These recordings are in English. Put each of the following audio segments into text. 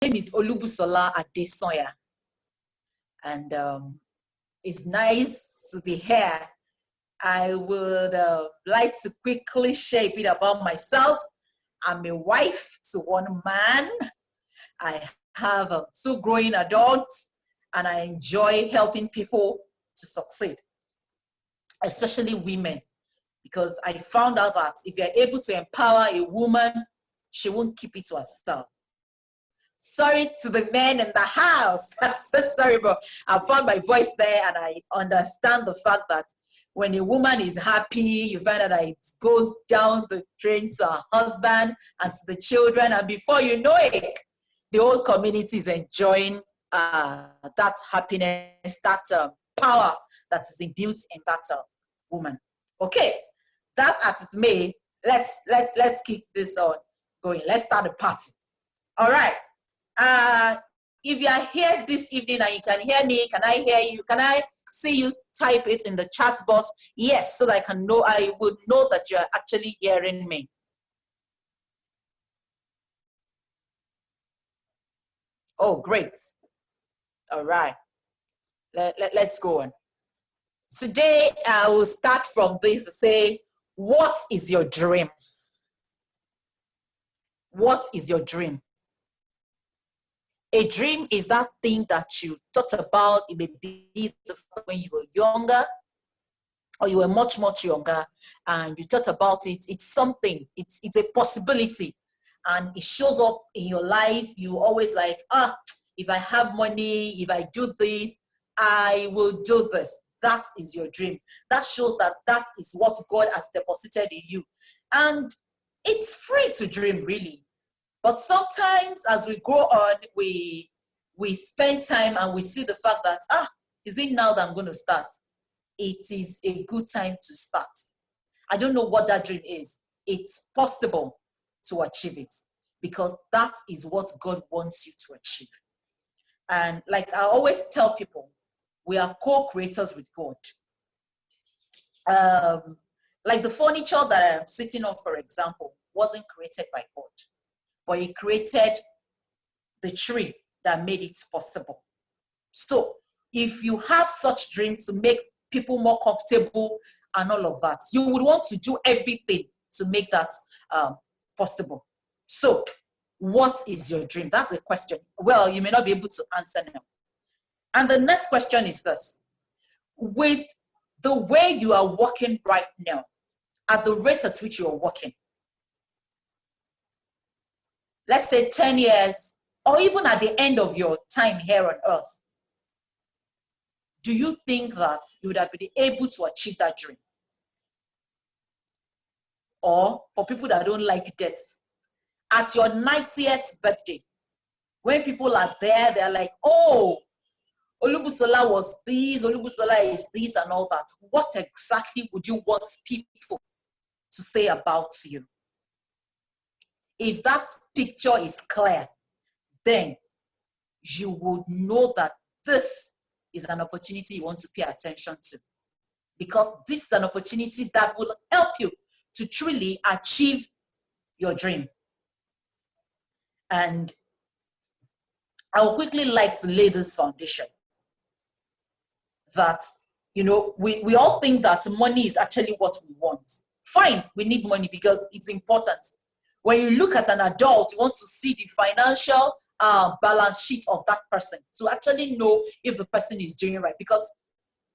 name is Olubusola Adesanya, and it's nice to be here. I would like to quickly share a bit about myself. I'm a wife to one man. I have two growing adults, and I enjoy helping people to succeed, especially women, because I found out that if you're able to empower a woman, she won't keep it to herself. Sorry to the men in the house. I'm so sorry, but I found my voice there, and I understand the fact that when a woman is happy, you find out that it goes down the drain to her husband and to the children, and before you know it, the whole community is enjoying that happiness, that power that is imbued in that woman. Okay, that's as it may. Let's keep this on going. Let's start the party. All right. If you are here this evening and you can hear me, can I hear you? Can I see you type it in the chat box? Yes, so that I would know that you are actually hearing me. Oh, great. All right. Let's go on. Today, I will start from this to say, what is your dream? What is your dream? A dream is that thing that you thought about. It may be when you were younger, or you were much, much younger, and you thought about it. It's something, it's a possibility, and it shows up in your life. You always like, if I have money, if I do this, I will do this. That is your dream. That shows that that is what God has deposited in you. And it's free to dream, really. But sometimes as we grow on, we spend time and we see the fact that, is it now that I'm going to start? It is a good time to start. I don't know what that dream is. It's possible to achieve it, because that is what God wants you to achieve. And like I always tell people, we are co-creators with God. Like the furniture that I'm sitting on, for example, wasn't created by God, but He created the tree that made it possible. So if you have such dreams to make people more comfortable and all of that, you would want to do everything to make that possible. So what is your dream? That's the question. Well, you may not be able to answer now. And the next question is this. With the way you are working right now, at the rate at which you are working, let's say 10 years, or even at the end of your time here on earth, do you think that you would have been able to achieve that dream? Or for people that don't like death, at your 90th birthday, when people are there, they're like, oh, Olubusola was this, Olubusola is this and all that. What exactly would you want people to say about you? If that picture is clear, then you would know that this is an opportunity you want to pay attention to, because this is an opportunity that will help you to truly achieve your dream. And I would quickly like to lay this foundation that, we all think that money is actually what we want. Fine, we need money because it's important. When you look at an adult, you want to see the financial balance sheet of that person to actually know if the person is doing right. Because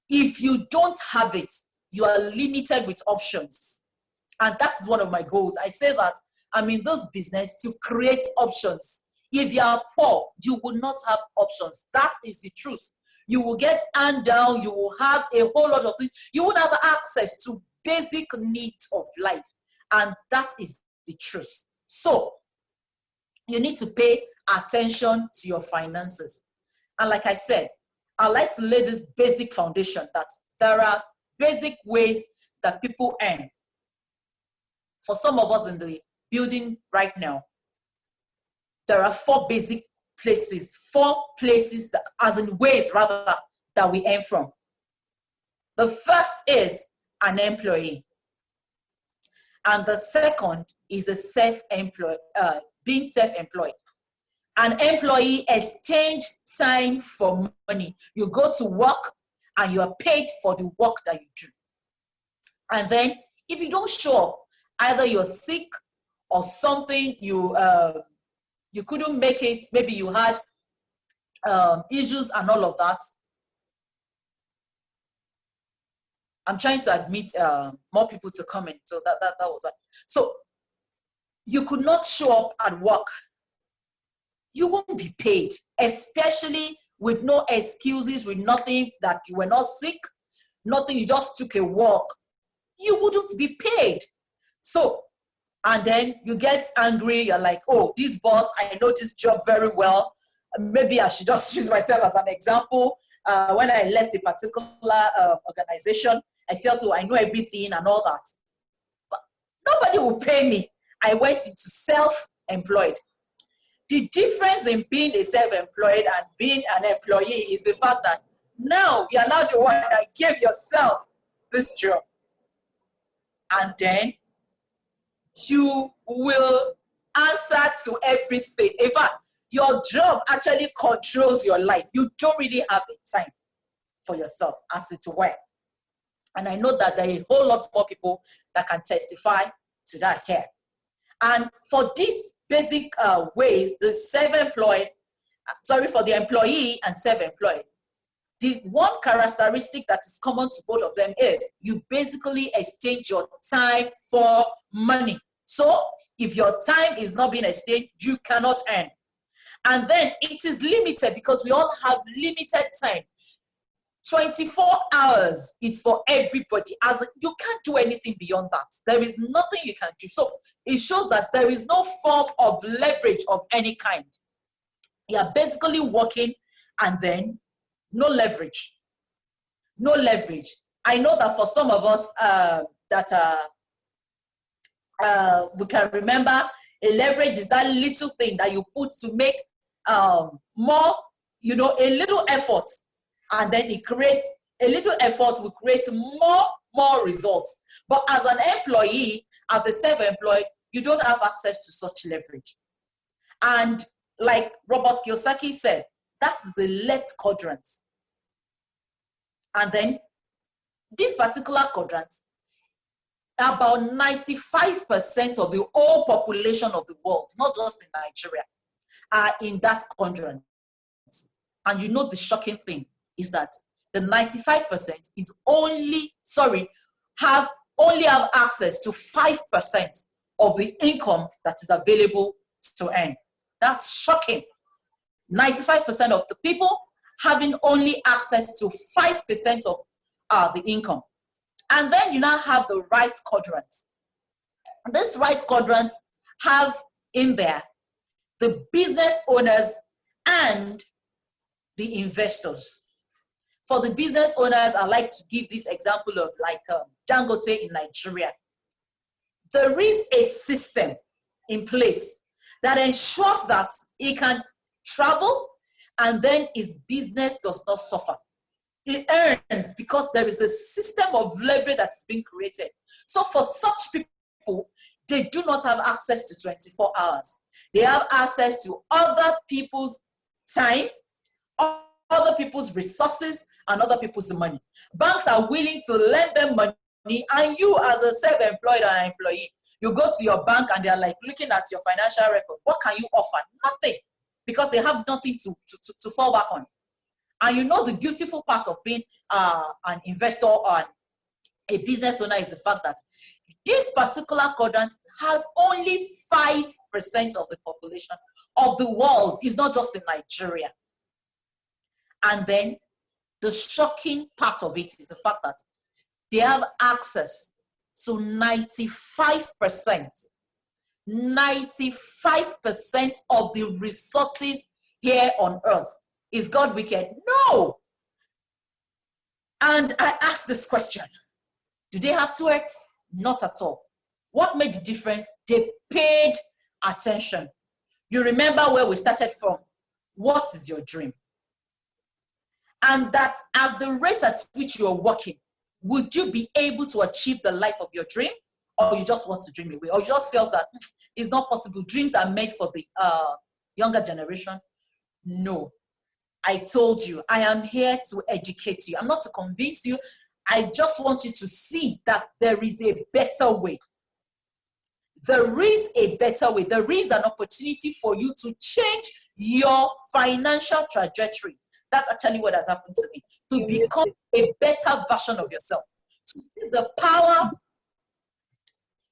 if you don't have it, you are limited with options. And that is one of my goals. I say that I'm in this business to create options. If you are poor, you will not have options. That is the truth. You will get hand down. You will have a whole lot of things. You won't have access to basic needs of life. And that is the truth. So you need to pay attention to your finances. And like I said, I like to lay this basic foundation that there are basic ways that people earn. For some of us in the building right now, there are four places that, as in ways rather, that we earn from. The first is an employee. And the second is being self-employed. An employee exchange time for money. You go to work and you are paid for the work that you do. And then if you don't show up, either you're sick or something, you couldn't make it, maybe you had issues and all of that. I'm trying to admit more people to come in. So that was that. So you could not show up at work. You won't be paid, especially with no excuses, with nothing, that you were not sick, nothing, you just took a walk. You wouldn't be paid. So, and then you get angry. You're like, oh, this boss, I know this job very well. Maybe I should just use myself as an example. When I left a particular organization, I felt, oh, I know everything and all that. But nobody will pay me. I went into self-employed. The difference in being a self-employed and being an employee is the fact that now you're not the one that gave yourself this job. And then you will answer to everything. In fact, your job actually controls your life. You don't really have a time for yourself, as it were. And I know that there are a whole lot more people that can testify to that here. And for these basic ways, the employee and self-employed, the one characteristic that is common to both of them is you basically exchange your time for money. So if your time is not being exchanged, you cannot earn. And then it is limited because we all have limited time. 24 hours is for everybody. As you can't do anything beyond that. There is nothing you can do. So it shows that there is no form of leverage of any kind. You are basically working and then no leverage. No leverage. I know that for some of us we can remember, a leverage is that little thing that you put to make more, a little effort. And then it creates, a little effort will create more results. But as an employee, as a self-employed, you don't have access to such leverage. And like Robert Kiyosaki said, that's the left quadrant. And then this particular quadrant, about 95% of the whole population of the world, not just in Nigeria, are in that quadrant. And you know the shocking thing is that the 95% is only have access to 5% of the income that is available to earn. That's shocking. 95% of the people having only access to 5% of the income. And then you now have the right quadrant. This right quadrant have in there the business owners and the investors. For the business owners, I like to give this example of like Dangote in Nigeria. There is a system in place that ensures that he can travel and then his business does not suffer. It earns because there is a system of leverage that's being created. So for such people, they do not have access to 24 hours. They have access to other people's time, other people's resources, and other people's money. Banks are willing to lend them money, and you as a self-employed or employee, you go to your bank and they're like looking at your financial record. What can you offer? Nothing, because they have nothing to fall back on. And you know the beautiful part of being an investor or a business owner is the fact that this particular quadrant has only 5% of the population of the world. It's not just in Nigeria. And then the shocking part of it is the fact that they have access to 95%. 95% of the resources here on earth. Is God wicked? No. And I ask this question. Do they have to act? Not at all. What made the difference? They paid attention. You remember where we started from. What is your dream? And that as the rate at which you're working, would you be able to achieve the life of your dream? Or you just want to dream away? Or you just felt that it's not possible. Dreams are made for the younger generation. No, I told you, I am here to educate you. I'm not to convince you. I just want you to see that there is a better way. There is a better way. There is an opportunity for you to change your financial trajectory. That's actually what has happened to me. To become a better version of yourself. To see the power.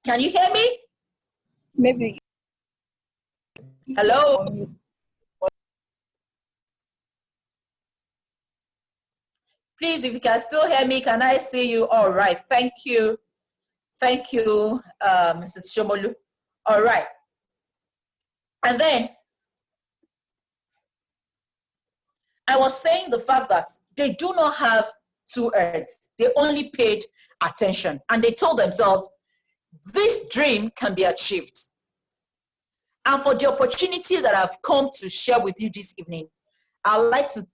Can you hear me? Maybe. Hello? Please, if you can still hear me, can I see you? All right. Thank you. Thank you, Mrs. Shomolu. All right. And then I was saying the fact that they do not have two earths. They only paid attention. And they told themselves, this dream can be achieved. And for the opportunity that I've come to share with you this evening, I'd like to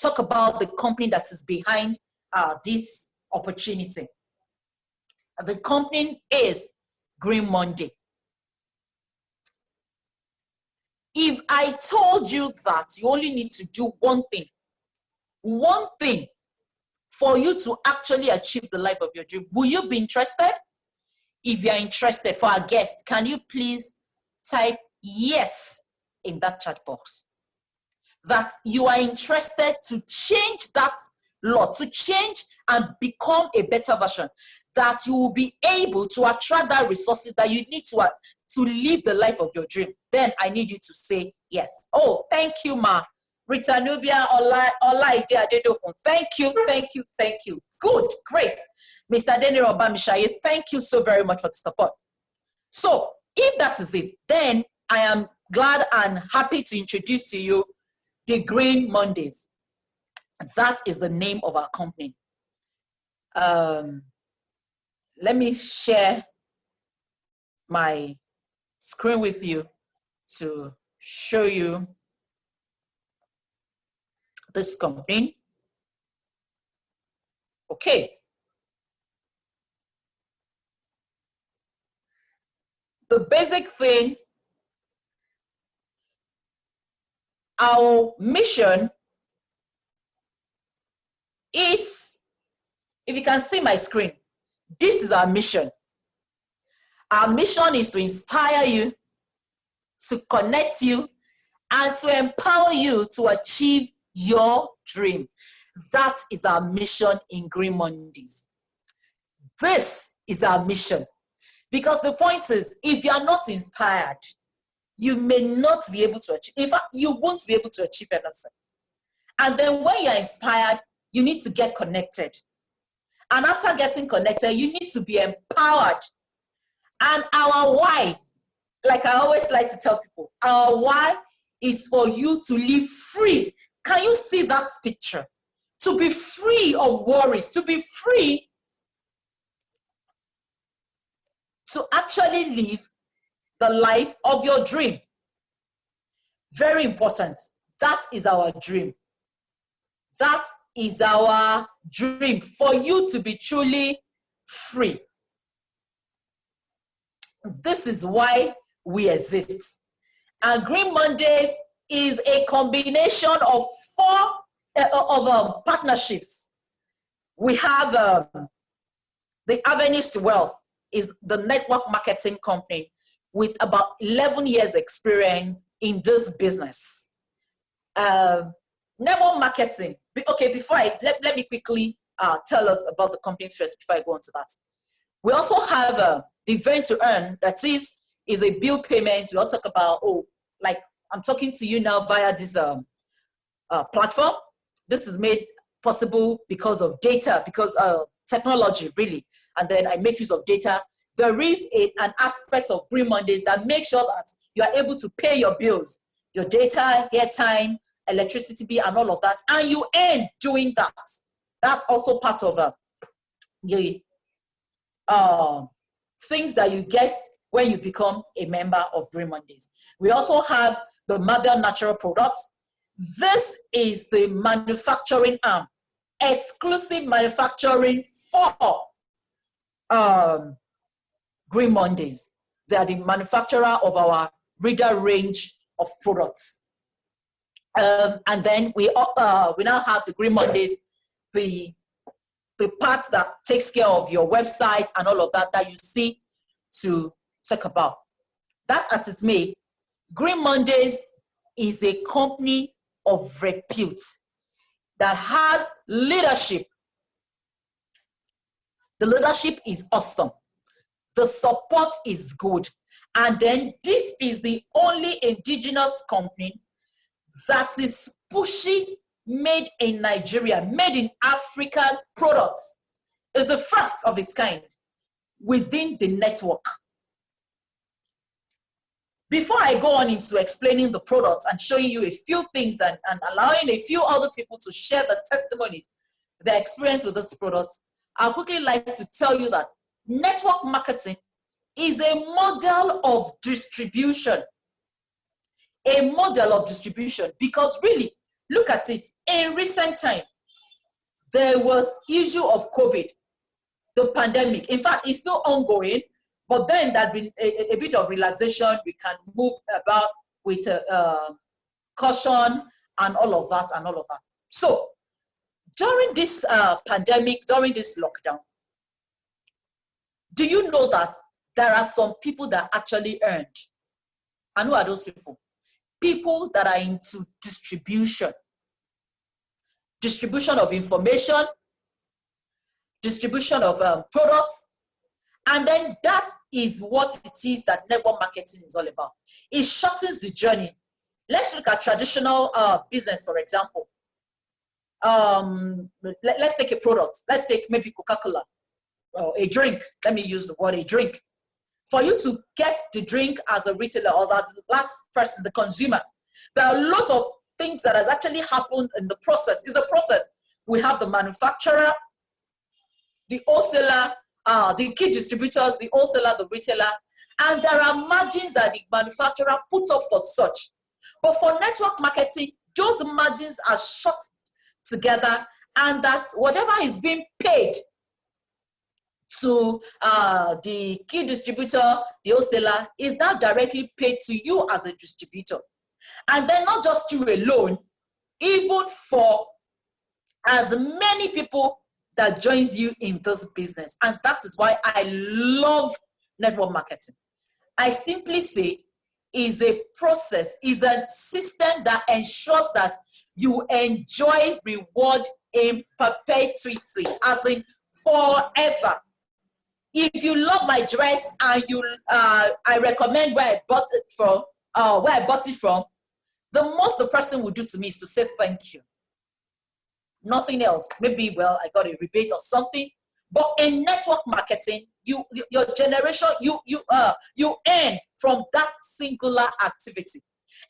talk about the company that is behind this opportunity. The company is Green Monday. If I told you that you only need to do one thing for you to actually achieve the life of your dream, will you be interested? If you're interested, for our guest, can you please type yes in that chat box? That you are interested to change that law, to change and become a better version, that you will be able to attract that resources that you need to live the life of your dream. Then I need you to say yes. Oh, thank you, Ma. Rita Nubia, Olaide Adedokun. Thank you. Good, great. Mr. Denny Obamishaye, thank you so very much for the support. So, if that is it, then I am glad and happy to introduce to you the Green Mondays. That is the name of our company. Let me share my screen with you to show you this company. Okay. The basic thing, our mission is, if you can see my screen, this is our mission. Our mission is to inspire you, to connect you, and to empower you to achieve your dream. That is our mission in Green Mondays. This is our mission. Because the point is, if you are not inspired, you may not be able to achieve. In fact, you won't be able to achieve anything. And then when you are inspired, you need to get connected. And after getting connected, you need to be empowered. And our why, like I always like to tell people, our why is for you to live free. Can you see that picture? To be free of worries, to be free to actually live the life of your dream. Very important. That is our dream. That is our dream, for you to be truly free. This is why we exist. And Green Mondays is a combination of four partnerships. We have the Avenues to Wealth, is the network marketing company with about 11 years experience in this business. Network marketing. Okay, before let me quickly tell us about the company first before I go on to that. We also have the Event to Earn, that is a bill payment. We all talk about, like I'm talking to you now via this platform. This is made possible because of data, because of technology, really. And then I make use of data. There is an aspect of Green Mondays that makes sure that you are able to pay your bills, your data, airtime, electricity bill, and all of that. And you earn doing that. That's also part of the things that you get when you become a member of Green Mondays. We also have the Mother Natural Products. This is the manufacturing arm, exclusive manufacturing for Green Mondays. They are the manufacturer of our reader range of products. And then we now have the Green Mondays, the part that takes care of your website and all of that you see to talk about. That's at its main. Green Mondays is a company of repute that has leadership. The leadership is awesome. The support is good. And then this is the only indigenous company that is pushing made in Nigeria, made in African products. It's the first of its kind within the network. Before I go on into explaining the products and showing you a few things and allowing a few other people to share the testimonies, their experience with this product, I'd quickly like to tell you that network marketing is a model of distribution. A model of distribution, because really, look at it. In recent time, there was issue of COVID, the pandemic. In fact, it's still ongoing, but then there's been a bit of relaxation. We can move about with caution and all of that and all of that. So during this pandemic, during this lockdown, do you know that there are some people that actually earned? And who are those people? People that are into distribution of information, distribution of products, and then that is what it is that network marketing is all about. It shortens the journey. Let's look at traditional business, for example. Let's take a product. Let's take maybe Coca-Cola, or a drink. Let me use the word a drink. For you to get the drink as a retailer or the last person, the consumer, there are a lot of things that has actually happened in the process. It's a process. We have the manufacturer, the wholesaler, the key distributors, the wholesaler, the retailer, and there are margins that the manufacturer puts up for such. But for network marketing, those margins are shot together, and that whatever is being paid to the key distributor, the wholesaler, is now directly paid to you as a distributor. And then not just you alone, even for as many people that joins you in this business. And that is why I love network marketing. I simply say is a process, is a system that ensures that you enjoy reward in perpetuity, as in forever. If you love my dress and I recommend where I bought it from, the most the person will do to me is to say thank you. Nothing else. Maybe, well, I got a rebate or something. But in network marketing, your generation, you earn from that singular activity.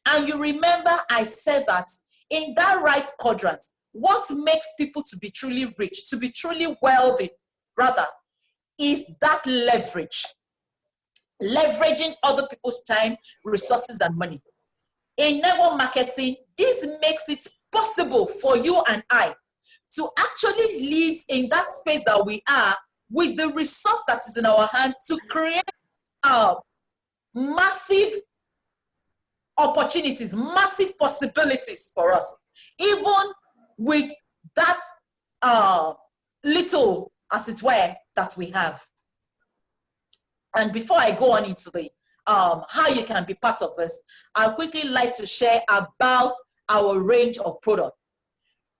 And you remember I said that in that right quadrant, what makes people to be truly rich, to be truly wealthy, rather, is that leverage. Leveraging other people's time, resources, and money. In network marketing, this makes it possible for you and I to actually live in that space that we are with the resource that is in our hand to create massive opportunities, massive possibilities for us, even with that little, as it were, that we have. And before I go on into the how you can be part of this, I'd quickly like to share about our range of products.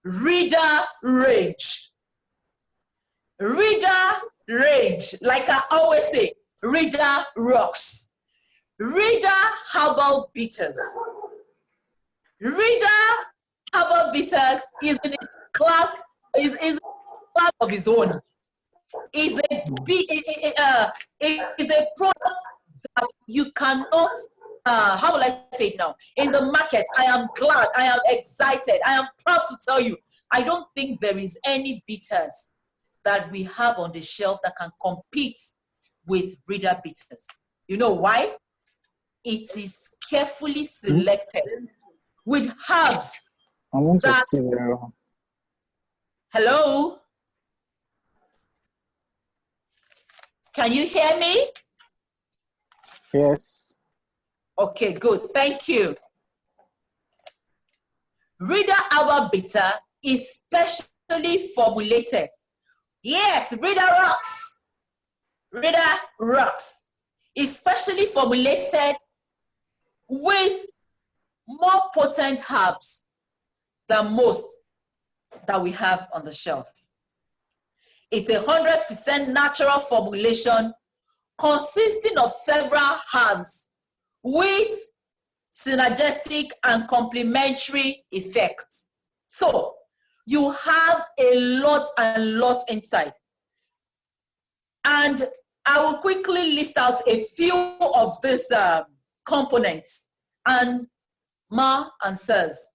Reader range. Reader range. Like I always say, Reader rocks. Reader herbal bitters. Reader herbal bitters is in a class, is a class of its own. Is a product that you cannot, how will I say it now? In the market, I am glad, I am excited, I am proud to tell you, I don't think there is any bitters that we have on the shelf that can compete with Reader bitters. You know why? It is carefully selected with herbs that... Hello? Can you hear me? Yes. Okay, good. Thank you. Reader Alba Beta is specially formulated. Yes, Reader rocks. Reader rocks. Is specially formulated with more potent herbs than most that we have on the shelf. It's 100% natural formulation consisting of several herbs with synergistic and complementary effects. So you have a lot and lot inside. And I will quickly list out a few of these components. And Ma and says,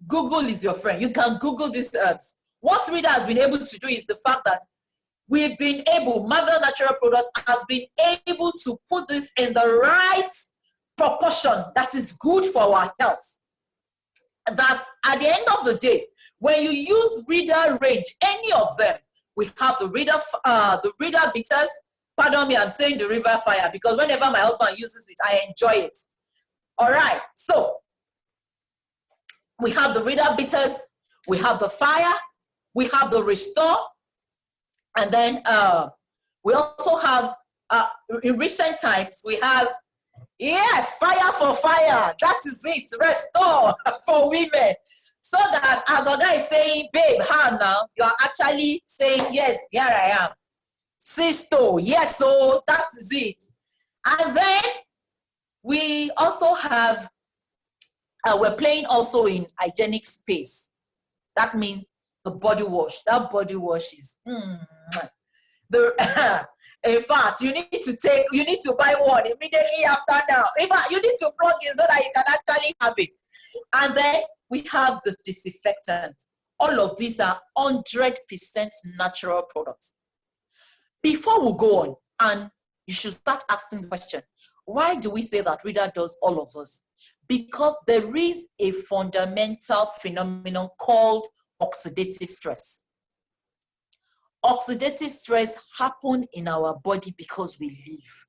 Google is your friend. You can Google these herbs. What Reader has been able to do is the fact that we've been able, Marvel Natural Products has been able to put this in the right proportion that is good for our health. That at the end of the day, when you use Reader range, any of them, we have the Reader bitters. Pardon me, I'm saying the River Fire because whenever my husband uses it, I enjoy it. All right, so we have the Reader bitters, we have the Fire, we have the Restore, and then we also have, in recent times, we have, yes, Fire for Fire. That is it, Restore for women. So that as a guy is saying, babe, how now? You are actually saying, yes, here I am. Sisto, yes, so that is it. And then we also have, we're playing also in hygienic space. That means the body wash. That body wash is, in fact, you need to buy one immediately after now. In fact, you need to plug it so that you can actually have it. And then we have the disinfectant. All of these are 100% natural products. Before we go on, and you should start asking the question, why do we say that Reader does all of us? Because there is a fundamental phenomenon called oxidative stress. Oxidative stress happens in our body because we live.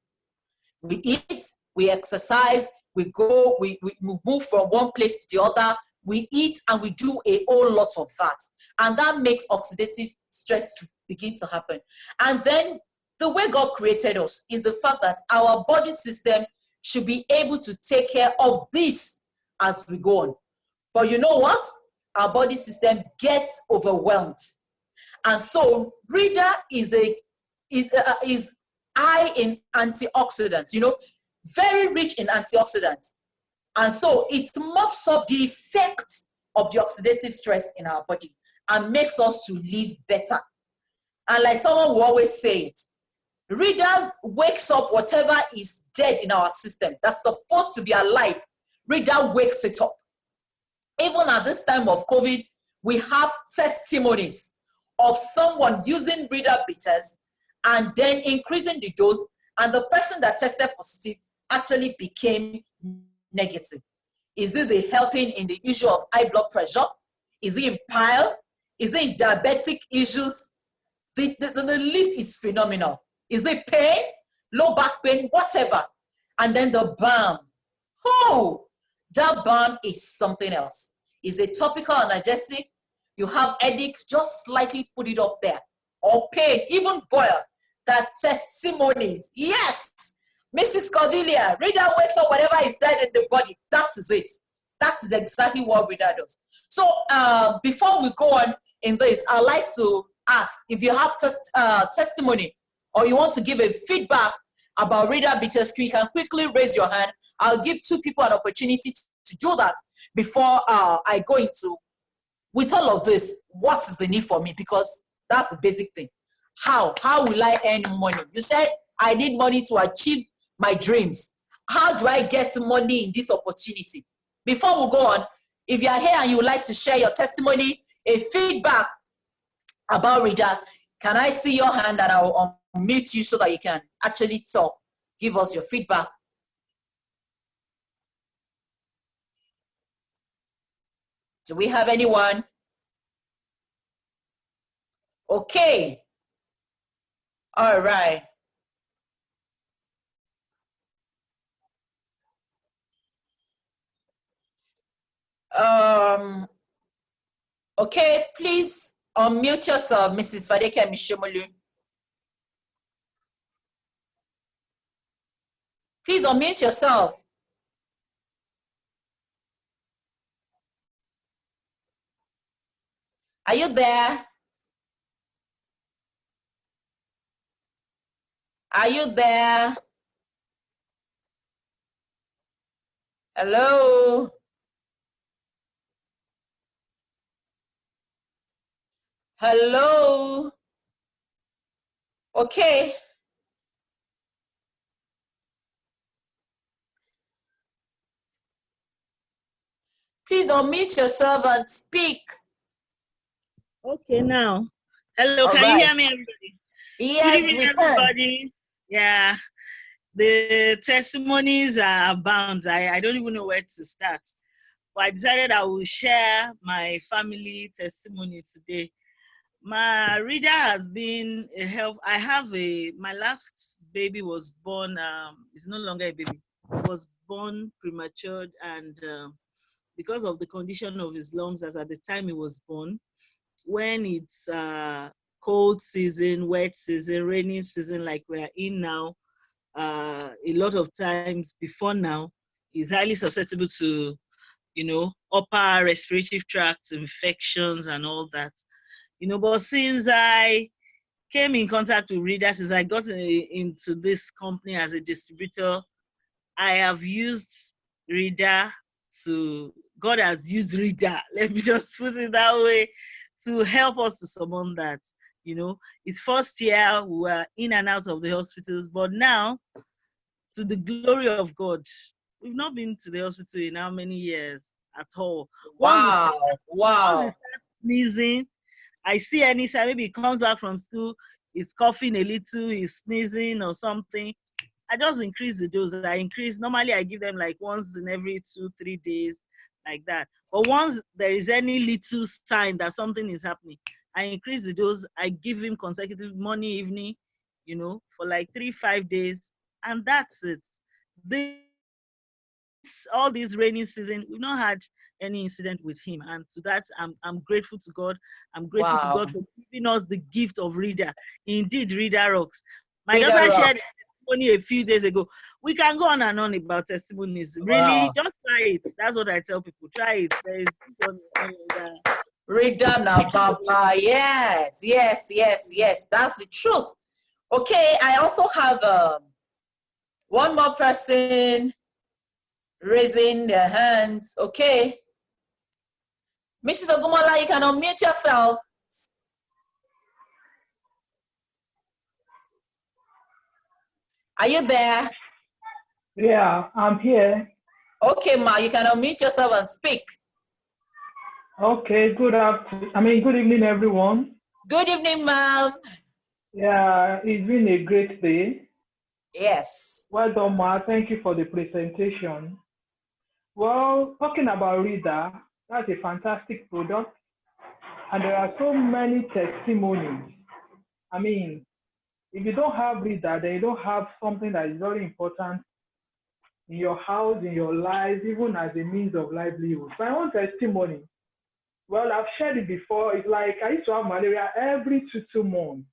We eat, we exercise, we go, we move from one place to the other, we eat and we do a whole lot of that. And that makes oxidative stress to begin to happen. And then the way God created us is the fact that our body system should be able to take care of this as we go on. But you know what? Our body system gets overwhelmed. And so Reader is high in antioxidants, very rich in antioxidants. And so it mops up the effect of the oxidative stress in our body and makes us to live better. And like someone will always say it, Reader wakes up whatever is dead in our system that's supposed to be alive. Reader wakes it up. Even at this time of COVID, we have testimonies of someone using Reader bitters and then increasing the dose, and the person that tested positive actually became negative. Is it helping in the issue of high blood pressure? Is it in pile? Is it in diabetic issues? The list is phenomenal. Is it pain, low back pain, whatever? And then the balm. Oh, that balm is something else. It's a topical analgesic. You have headache, just slightly put it up there. Or pain, even boil. That testimonies. Yes, Mrs. Cordelia, Reader wakes up whatever is dead in the body. That is it. That is exactly what Reader does. So before we go on in this, I'd like to ask if you have testimony or you want to give a feedback about Reader bitters, you can quickly raise your hand. I'll give two people an opportunity to do that before I go into, with all of this, what is the need for me? Because that's the basic thing. How will I earn money? You said I need money to achieve my dreams. How do I get money in this opportunity? Before we go on, if you are here and you would like to share your testimony, a feedback about Reader, can I see your hand and I will unmute you so that you can actually talk, give us your feedback. Do we have anyone? Okay. All right. Okay, please unmute yourself, Mrs. Fadeke Mishomolu. Please unmute yourself. Are you there? Are you there? Hello? Hello? Okay. Please unmute yourself and speak. Okay, now. Hello, All can right. you hear me, everybody? Yes, Good evening, we everybody. can. Yeah, the testimonies are abound. I don't even know where to start. But I decided I will share my family testimony today. My reader has been a help. I have my last baby was born, it's no longer a baby, was born premature, and because of the condition of his lungs as at the time he was born, when it's cold season, wet season, rainy season like we're in now, a lot of times before now, is highly susceptible to, upper respiratory tract infections and all that. But since I came in contact with readers, since I got into this company as a distributor, I have used Reader God has used Reader, let me just put it that way, to help us to summon that. It's first year we were in and out of the hospitals, but now, to the glory of God, we've not been to the hospital in how many years at all. Wow. Once we start sneezing, I see any time, maybe he comes back from school, he's coughing a little, he's sneezing or something, I just increase the dose. Normally I give them like once in every 2-3 days, like that. But once there is any little sign that something is happening, I increase the dose. I give him consecutive morning, evening, for like 3-5 days, and that's it. All this rainy season, we've not had any incident with him, and to that I'm grateful to God. I'm grateful to God for giving us the gift of Reader. Indeed, Reader rocks. My daughter shared only a few days ago. We can go on and on about testimonies. Really, just try it. That's what I tell people. Try it. There is one Reader now, Papa. Yes. That's the truth. Okay, I also have one more person raising their hands. Okay. Mrs. Ogumola, you can unmute yourself. Are you there? Yeah, I'm here. Okay, ma, you can unmute yourself and speak. Okay, good evening, everyone. Good evening, ma'am. Yeah, it's been a great day. Yes. Well done, ma. Thank you for the presentation. Well, talking about Reader, that's a fantastic product. And there are so many testimonies. I mean, if you don't have Reader, then you don't have something that is very important in your house, in your life, even as a means of livelihood. My own testimony, well, I've shared it before. It's like I used to have malaria every 2 months.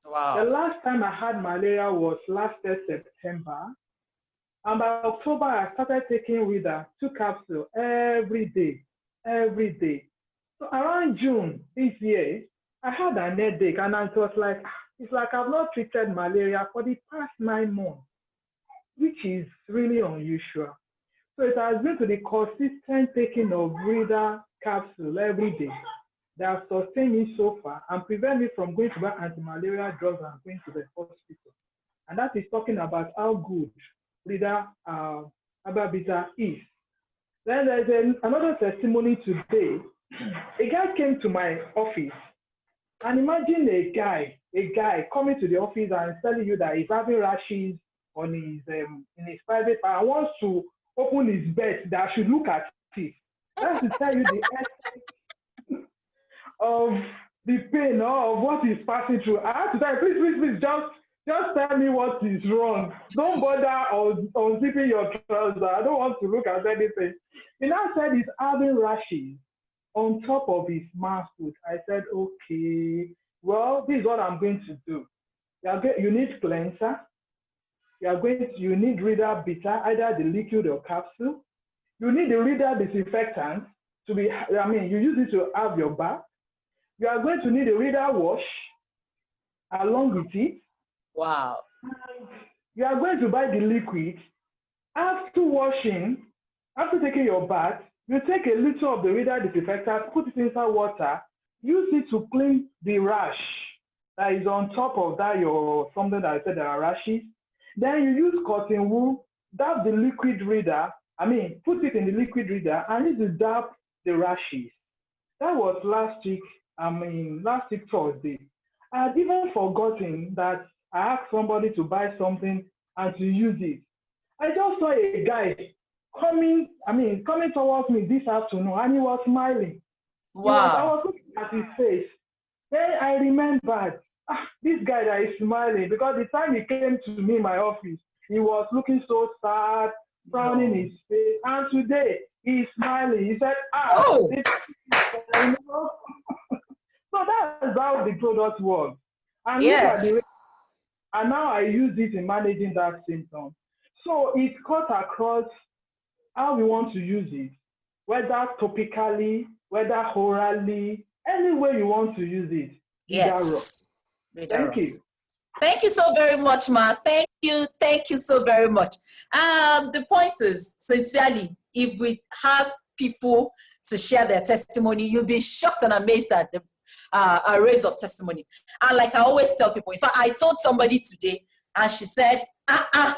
Wow. The last time I had malaria was last September. And by October, I started taking Reader, 2 capsules every day, every day. So around June this year, I had an headache, and I was like, it's like I've not treated malaria for the past 9 months, which is really unusual. So it has been to the consistent taking of Reader capsule every day that have sustained me so far and prevent me from going to buy anti-malaria drugs and going to the hospital. And that is talking about how good Reader Ababita is. Then there's another testimony today. A guy came to my office, and imagine a guy coming to the office and telling you that he's having rashes on his in his private part and wants to open his bed that I should look at it. That's to tell you the essence of the pain or of what he's passing through. I have to tell you, please, just tell me what is wrong. Don't bother unzipping your trousers. I don't want to look at anything. He now said he's having rashes on top of his mouthful. I said, okay, well, this is what I'm going to do. You need cleanser. You need Reader Bitter, either the liquid or capsule. You need the Reader disinfectant you use it to have your bath. You are going to need a Reader wash along with it. Wow. And you are going to buy the liquid. After taking your bath, you take a little of the Reader disinfectant, put it inside water, use it to clean the rash that is on top of that something that I said there are rashes. Then you use cotton wool, dab the liquid Reader, put it in the liquid Reader and use to dab the rashes. That was last week Thursday. I had even forgotten that I asked somebody to buy something and to use it. I just saw a guy coming towards me this afternoon, and he was smiling. Wow. I was looking at his face. Then I remembered, this guy that is smiling, because the time he came to me in my office, he was looking so sad, frowning his face, and today he's smiling. He said, Oh. So that's how the product works. And Yes. and now I use it in managing that symptom. So it cuts across how we want to use it, whether topically, whether orally, any way you want to use it. Yes. Thank you. Thank you so very much, Ma. Thank you so very much. The point is, sincerely, if we have people to share their testimony, you'll be shocked and amazed at the arrays of testimony. And like I always tell people, in fact, I told somebody today, and she said, I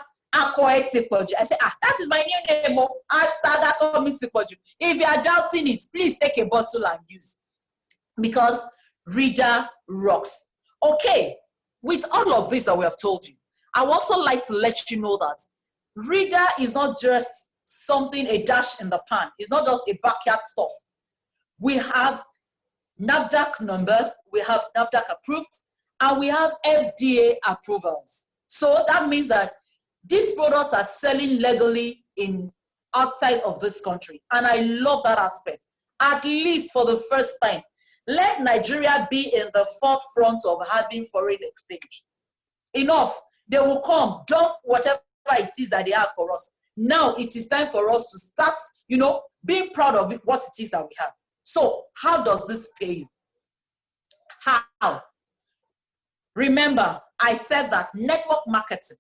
said, that is my new name. If you are doubting it, please take a bottle and use. Because Reader rocks. Okay, with all of this that we have told you, I would also like to let you know that Reader is not just something, a dash in the pan. It's not just a backyard stuff. We have NAFDAC numbers, we have NAFDAC approved, and we have FDA approvals. So that means that these products are selling legally outside of this country. And I love that aspect. At least for the first time, let Nigeria be in the forefront of having foreign exchange. Enough. They will come, dump whatever it is that they have for us. Now it is time for us to start, being proud of what it is that we have. So how does this pay you? How? Remember, I said that network marketing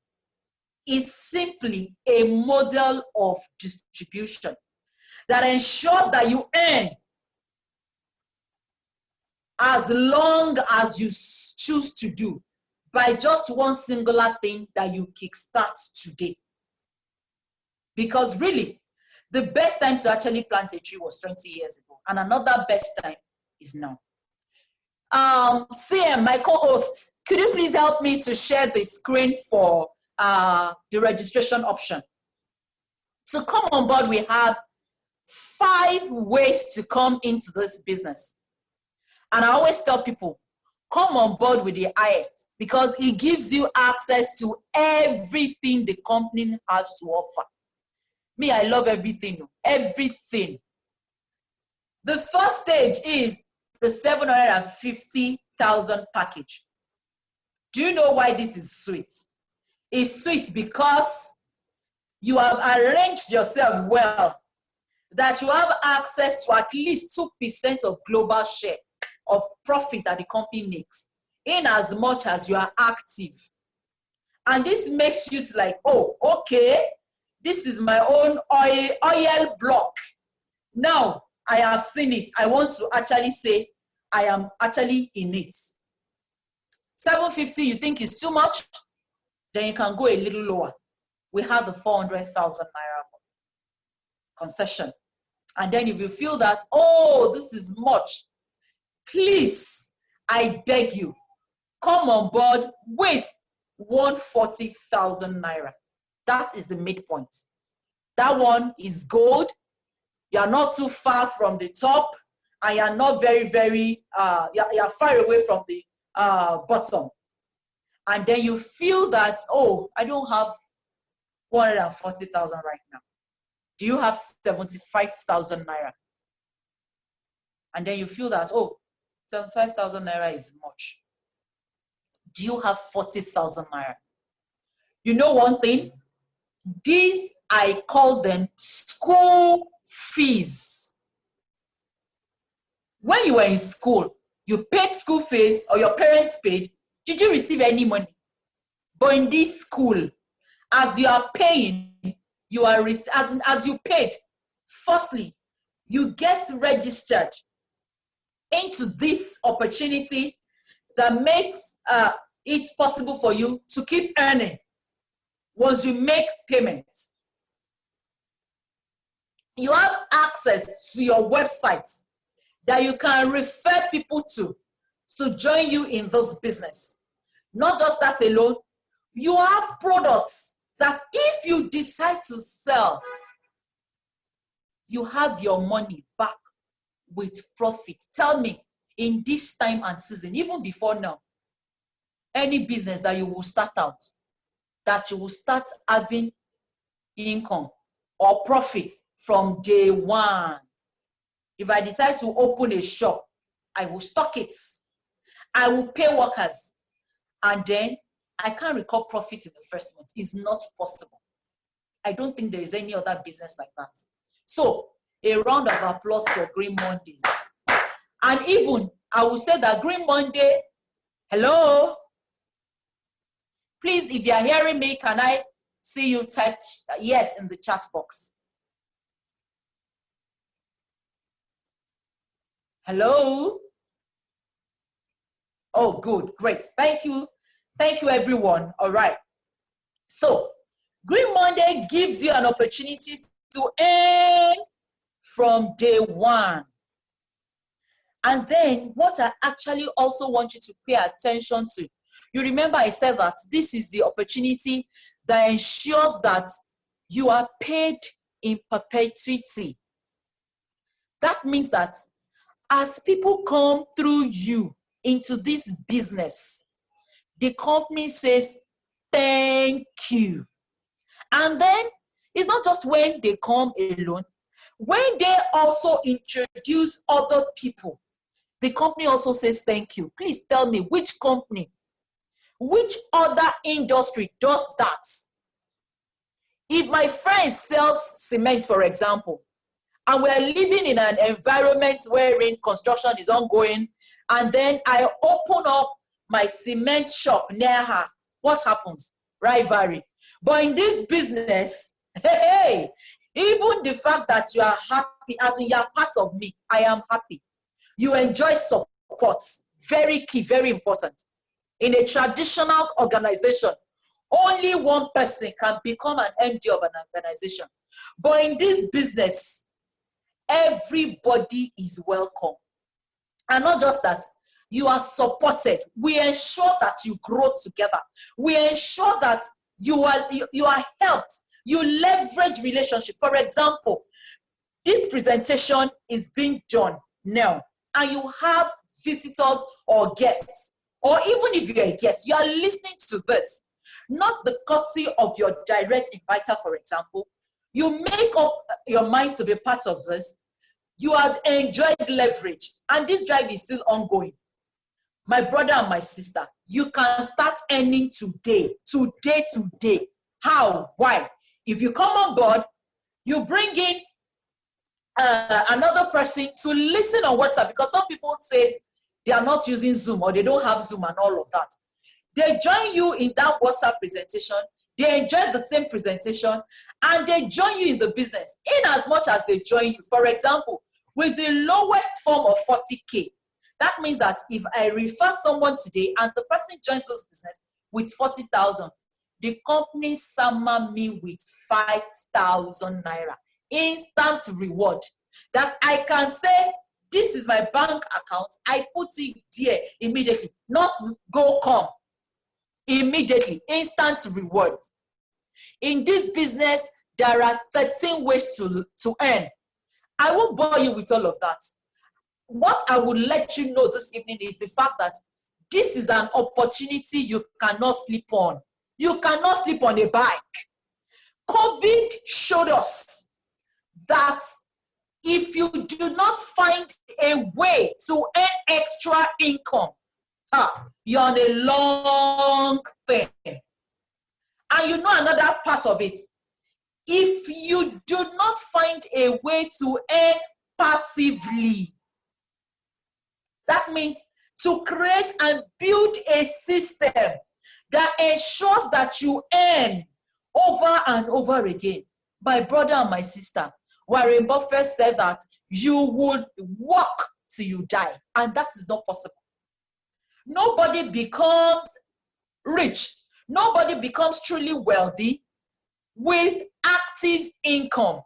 is simply a model of distribution that ensures that you earn as long as you choose to do by just one singular thing that you kickstart today. Because really, the best time to actually plant a tree was 20 years ago, and another best time is now. CM, my co-host, could you please help me to share the screen for the registration option? To come on board, we have 5 ways to come into this business. And I always tell people, come on board with the highest because it gives you access to everything the company has to offer. Me, I love everything. Everything. The first stage is the 750,000 package. Do you know why this is sweet? It's sweet because you have arranged yourself well, that you have access to at least 2% of global share of profit that the company makes, in as much as you are active. And this makes you like, oh, okay, this is my own oil block. Now, I have seen it. I want to actually say, I am actually in it. 750, you think is too much? Then you can go a little lower. We have the 400,000 naira concession. And then if you feel that, oh, this is much, please, I beg you, come on board with 140,000 naira. That is the midpoint. That one is gold. You are not too far from the top, and you are not very, very, you are far away from the bottom. And then you feel that, oh, I don't have 140,000 right now. Do you have 75,000 naira? and then you feel that, oh, 75,000 naira is much. Do you have 40,000 naira? You know one thing? These, I call them school fees. When you were in school, you paid school fees or your parents paid. Did you receive any money? But in this school, as you are paying, you are as you paid, firstly, you get registered into this opportunity that makes it possible for you to keep earning once you make payments. You have access to your website that you can refer people to join you in this business. Not just that alone, you have products that if you decide to sell, you have your money back with profit. Tell me, in this time and season, even before now, any business that you will start out, that you will start having income or profit from day one. If I decide to open a shop, I will stock it. I will pay workers. And then I can't record profit in the first month. It's not possible. I don't think there is any other business like that. So a round of applause for Green Mondays. And even, I will say that Green Monday, hello? Please, if you are hearing me, can I see you type yes in the chat box? Hello? Oh, good, great. Thank you. Thank you, everyone. All right. So, Green Monday gives you an opportunity to earn from day one. And then, what I actually also want you to pay attention to, you remember I said that this is the opportunity that ensures that you are paid in perpetuity. That means that as people come through you into this business, the company says, thank you. And then it's not just when they come alone. When they also introduce other people, the company also says, thank you. Please tell me which company, which other industry does that? If my friend sells cement, for example, and we're living in an environment wherein construction is ongoing, and then I open up my cement shop near her, what happens? Rivalry. But in this business, hey, even the fact that you are happy, as in you're part of me, I am happy. You enjoy support. Very key, very important. In a traditional organization, only one person can become an MD of an organization. But in this business, everybody is welcome. And not just that, you are supported. We ensure that you grow together. We ensure that you are helped. You leverage relationship. For example, this presentation is being done now, and you have visitors or guests, or even if you're a guest, you are listening to this, not the courtesy of your direct inviter, for example. You make up your mind to be part of this. You have enjoyed leverage, and this drive is still ongoing. My brother and my sister, you can start earning today. How? Why? If you come on board, you bring in another person to listen on WhatsApp, because some people say they are not using Zoom or they don't have Zoom and all of that. They join you in that WhatsApp presentation, they enjoy the same presentation, and they join you in the business in as much as they join you. For example, with the lowest form of 40K, that means that if I refer someone today and the person joins this business with 40,000, the company summon me with 5,000 naira. Instant reward that I can say, this is my bank account. I put it there immediately, not go come. Immediately, instant reward. In this business, there are 13 ways to earn. I won't bore you with all of that. What I will let you know this evening is the fact that this is an opportunity you cannot sleep on. You cannot sleep on a bike. COVID showed us that if you do not find a way to earn extra income, you're on a long thing. And you know another part of it. If you do not find a way to earn passively, that means to create and build a system that ensures that you earn over and over again. My brother and my sister, Warren Buffett said that you would work till you die, and that is not possible. Nobody becomes rich. Nobody becomes truly wealthy with active income.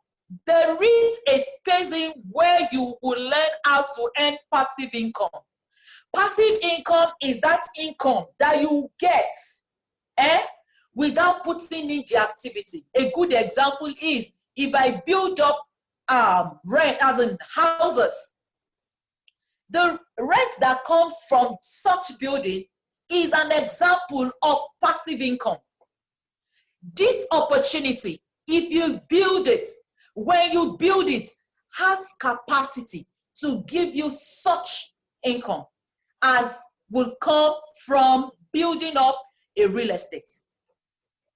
There is a space in where you will learn how to earn passive income. Passive income is that income that you get without putting in the activity. A good example is if I build up rent, as in houses, the rent that comes from such building is an example of passive income. This opportunity, if you build it, when you build it, has capacity to give you such income as will come from building up a real estate.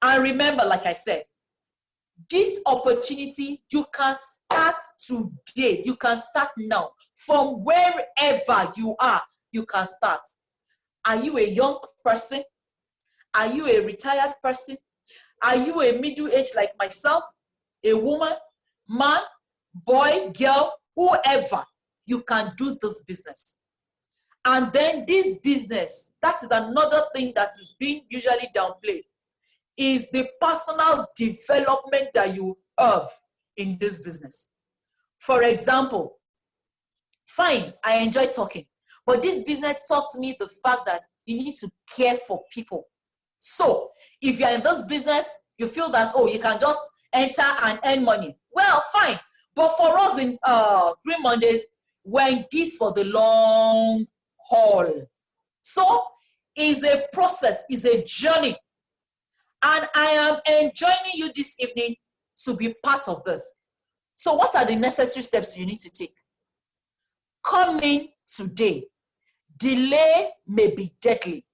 And remember, like I said, this opportunity, you can start today. You can start now. From wherever you are, you can start. Are you a young person? Are you a retired person? Are you a middle-aged like myself? A woman, man, boy, girl, whoever, you can do this business. And then this business, that is another thing that is being usually downplayed, is the personal development that you have in this business. For example, fine, I enjoy talking, but this business taught me the fact that you need to care for people. So if you're in this business, you feel that, oh, you can just enter and earn money. Well, fine. But for us in Green Mondays, we're in this for the long haul. So it's a process, it's a journey. And I am enjoining you this evening to be part of this. So what are the necessary steps you need to take? Come in today. Delay may be deadly.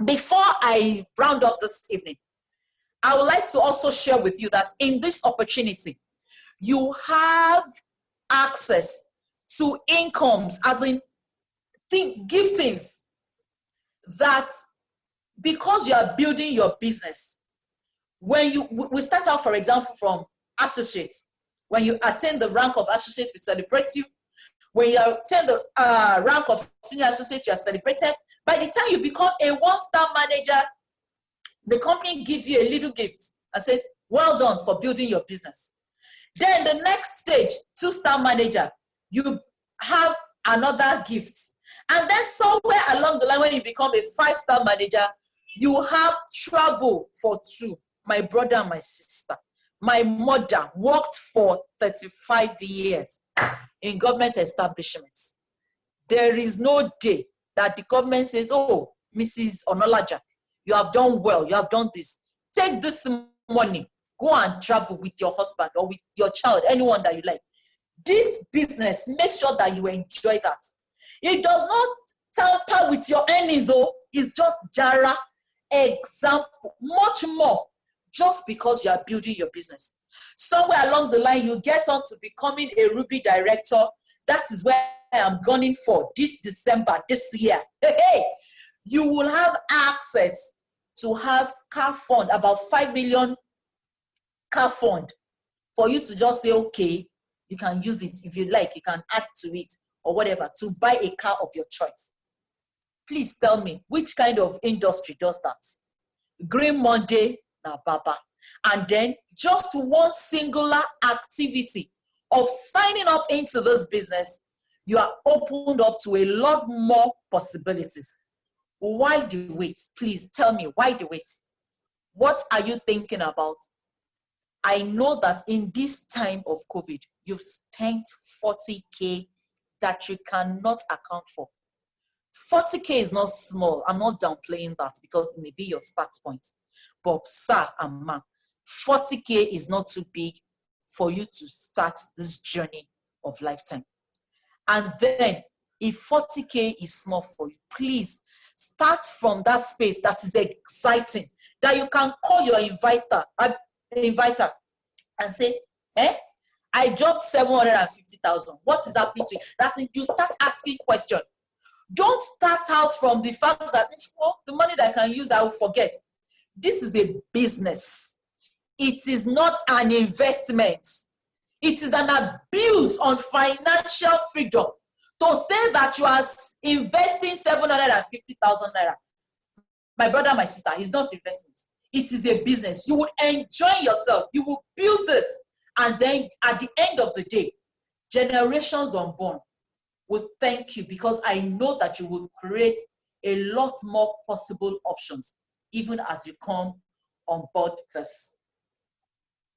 Before I round up this evening, I would like to also share with you that in this opportunity, you have access to incomes, as in things, giftings, that because you are building your business, when we start out, for example, from associates. When you attain the rank of associate, we celebrate you. When you attain the rank of senior associate, you are celebrated. By the time you become a one-star manager, the company gives you a little gift and says, well done for building your business. Then the next stage, two-star manager, you have another gift. And then somewhere along the line, when you become a five-star manager, you have travel for two. My brother and my sister. My mother worked for 35 years in government establishments. There is no day that the government says, oh, Mrs. Onolaja, you have done well, you have done this. Take this money, go and travel with your husband or with your child, anyone that you like. This business, make sure that you enjoy that. It does not tamper with your earnings, it's just Jara example, much more, just because you are building your business. Somewhere along the line, you get on to becoming a Ruby director. That is where I am gunning for this December, this year. Hey, you will have access to have car fund, about 5 million car fund, for you to just say, okay, you can use it if you like, you can add to it or whatever, to buy a car of your choice. Please tell me, which kind of industry does that? Green Monday, na baba. And then just one singular activity of signing up into this business, you are opened up to a lot more possibilities. Why the wait? Please tell me, why the wait? What are you thinking about? I know that in this time of COVID, you've spent 40K that you cannot account for. 40K is not small. I'm not downplaying that because it may be your start point. But sir and ma, 40K is not too big for you to start this journey of lifetime. And then if 40K is small for you, please start from that space that is exciting, that you can call your inviter and say, I dropped 750,000. What is happening to you? That you start asking questions. Don't start out from the fact that the money that I can use, I will forget. This is a business. It is not an investment. It is an abuse on financial freedom to say that you are investing 750,000 naira. My brother, my sister, he's not investing. It is a business. You will enjoy yourself. You will build this. And then at the end of the day, generations unborn will thank you, because I know that you will create a lot more possible options even as you come on board this.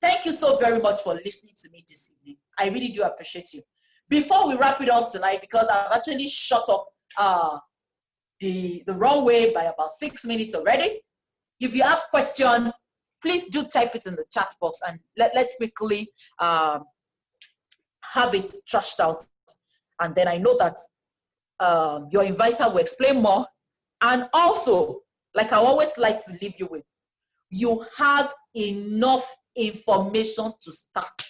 Thank you so very much for listening to me this evening. I really do appreciate you. Before we wrap it up tonight, because I've actually shut up the wrong way by about 6 minutes already. If you have questions, please do type it in the chat box, and let's quickly have it trashed out. And then I know that your inviter will explain more. And also, like I always like to leave you with, you have enough information to start.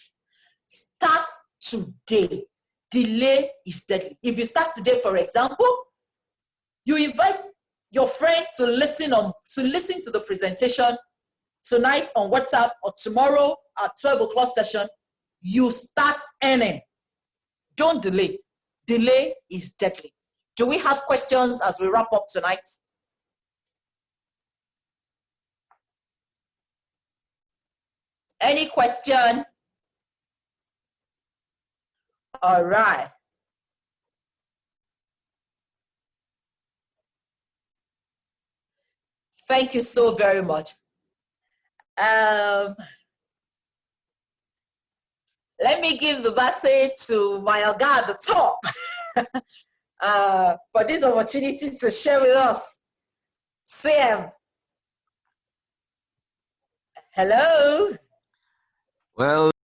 Start today. Delay is deadly. If you start today, for example, you invite your friend to listen to the presentation tonight on WhatsApp, or tomorrow at 12 o'clock session, you start earning. Don't delay. Delay is deadly. Do we have questions as we wrap up tonight? Any question? All right. Thank you so very much. Let me give the baton to my Oga at the top for this opportunity to share with us. Sam. Hello. Well,